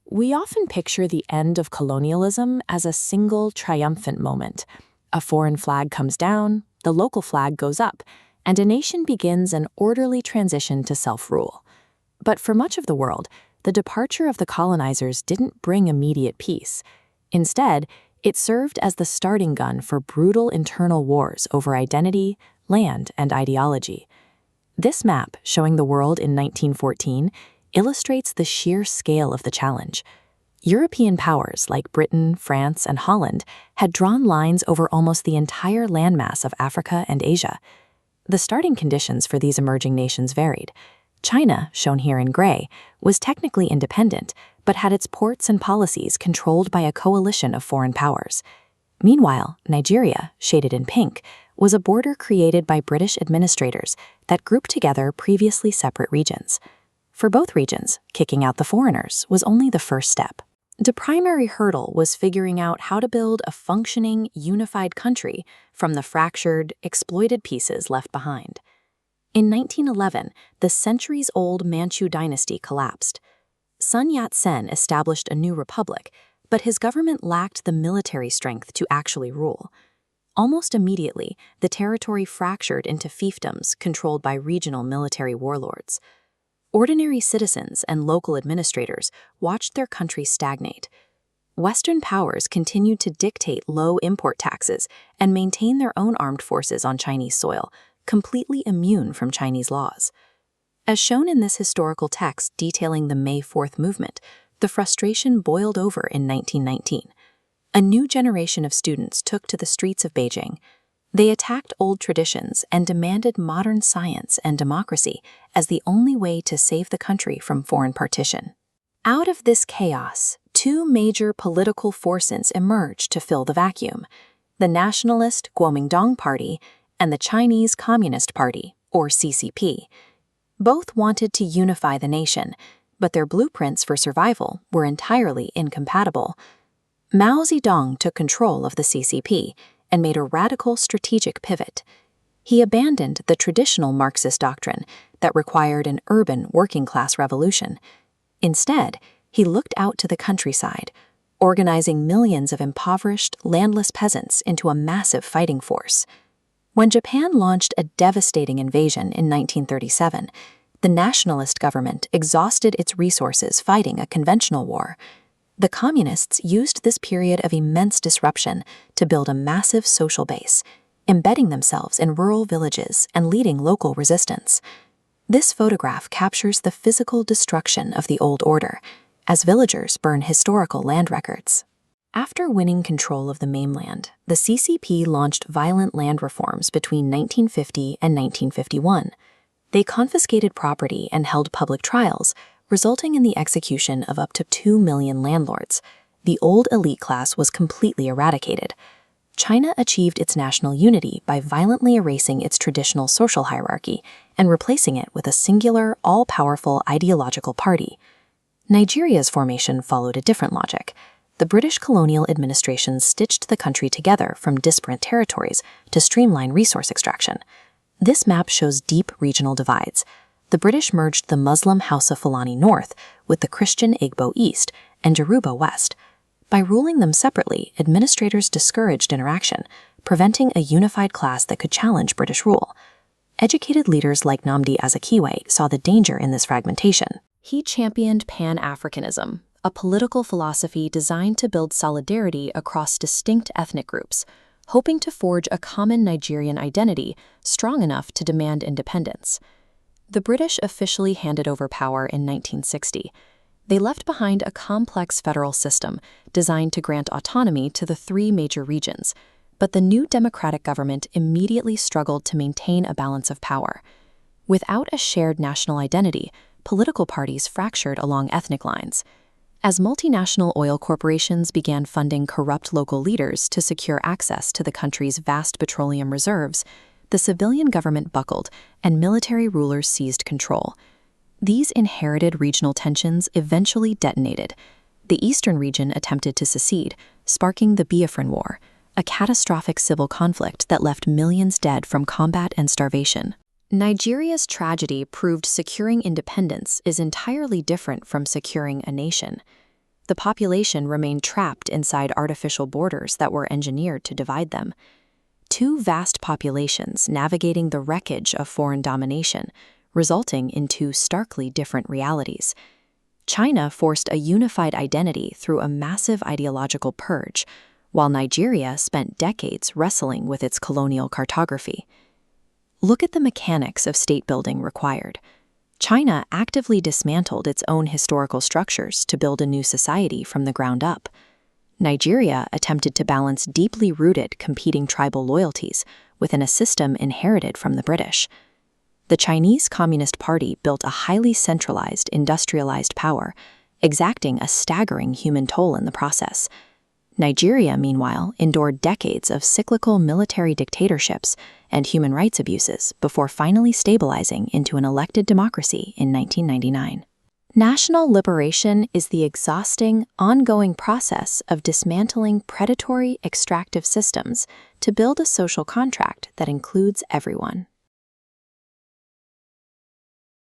We often picture the end of colonialism as a single triumphant moment. A foreign flag comes down, the local flag goes up, and a nation begins an orderly transition to self-rule. But for much of the world, the departure of the colonizers didn't bring immediate peace. Instead, it served as the starting gun for brutal internal wars over identity, land, and ideology. This map, showing the world in 1914, illustrates the sheer scale of the challenge. European powers like Britain, France, and Holland had drawn lines over almost the entire landmass of Africa and Asia. The starting conditions for these emerging nations varied. China, shown here in gray, was technically independent, but had its ports and policies controlled by a coalition of foreign powers. Meanwhile, Nigeria, shaded in pink, was a border created by British administrators that grouped together previously separate regions. For both regions, kicking out the foreigners was only the first step. The primary hurdle was figuring out how to build a functioning, unified country from the fractured, exploited pieces left behind. In 1911, the centuries-old Manchu dynasty collapsed. Sun Yat-sen established a new republic, but his government lacked the military strength to actually rule. Almost immediately, the territory fractured into fiefdoms controlled by regional military warlords. Ordinary citizens and local administrators watched their country stagnate. Western powers continued to dictate low import taxes and maintain their own armed forces on Chinese soil, completely immune from Chinese laws. As shown in this historical text detailing the May 4th movement, the frustration boiled over in 1919. A new generation of students took to the streets of Beijing. They attacked old traditions and demanded modern science and democracy as the only way to save the country from foreign partition. Out of this chaos, two major political forces emerged to fill the vacuum: the nationalist Kuomintang Party and the Chinese Communist Party, or CCP. Both wanted to unify the nation, but their blueprints for survival were entirely incompatible. Mao Zedong took control of the CCP and made a radical strategic pivot. He abandoned the traditional Marxist doctrine that required an urban working-class revolution. Instead, he looked out to the countryside, organizing millions of impoverished, landless peasants into a massive fighting force. When Japan launched a devastating invasion in 1937, the nationalist government exhausted its resources fighting a conventional war. The communists used this period of immense disruption to build a massive social base, embedding themselves in rural villages and leading local resistance. This photograph captures the physical destruction of the old order, as villagers burn historical land records. After winning control of the mainland, the CCP launched violent land reforms between 1950 and 1951. They confiscated property and held public trials, resulting in the execution of up to 2 million landlords. The old elite class was completely eradicated. China achieved its national unity by violently erasing its traditional social hierarchy and replacing it with a singular, all-powerful ideological party. Nigeria's formation followed a different logic. The British colonial administration stitched the country together from disparate territories to streamline resource extraction. This map shows deep regional divides. The British merged the Muslim Hausa Fulani North with the Christian Igbo East and Yoruba West. By ruling them separately, administrators discouraged interaction, preventing a unified class that could challenge British rule. Educated leaders like Nnamdi Azikiwe saw the danger in this fragmentation. He championed Pan-Africanism, a political philosophy designed to build solidarity across distinct ethnic groups, hoping to forge a common Nigerian identity strong enough to demand independence. The British officially handed over power in 1960. They left behind a complex federal system designed to grant autonomy to the 3 major regions, but the new democratic government immediately struggled to maintain a balance of power. Without a shared national identity, political parties fractured along ethnic lines. As multinational oil corporations began funding corrupt local leaders to secure access to the country's vast petroleum reserves, the civilian government buckled and military rulers seized control. These inherited regional tensions eventually detonated. The eastern region attempted to secede, sparking the Biafran War, a catastrophic civil conflict that left millions dead from combat and starvation. Nigeria's tragedy proved securing independence is entirely different from securing a nation. the population remained trapped inside artificial borders that were engineered to divide them. Two vast populations navigating the wreckage of foreign domination, resulting in two starkly different realities. China forced a unified identity through a massive ideological purge, while Nigeria spent decades wrestling with its colonial cartography. Look at the mechanics of state building required. China actively dismantled its own historical structures to build a new society from the ground up. Nigeria attempted to balance deeply rooted competing tribal loyalties within a system inherited from the British. The Chinese Communist Party built a highly centralized, industrialized power, exacting a staggering human toll in the process. Nigeria, meanwhile, endured decades of cyclical military dictatorships and human rights abuses before finally stabilizing into an elected democracy in 1999. National liberation is the exhausting, ongoing process of dismantling predatory, extractive systems to build a social contract that includes everyone.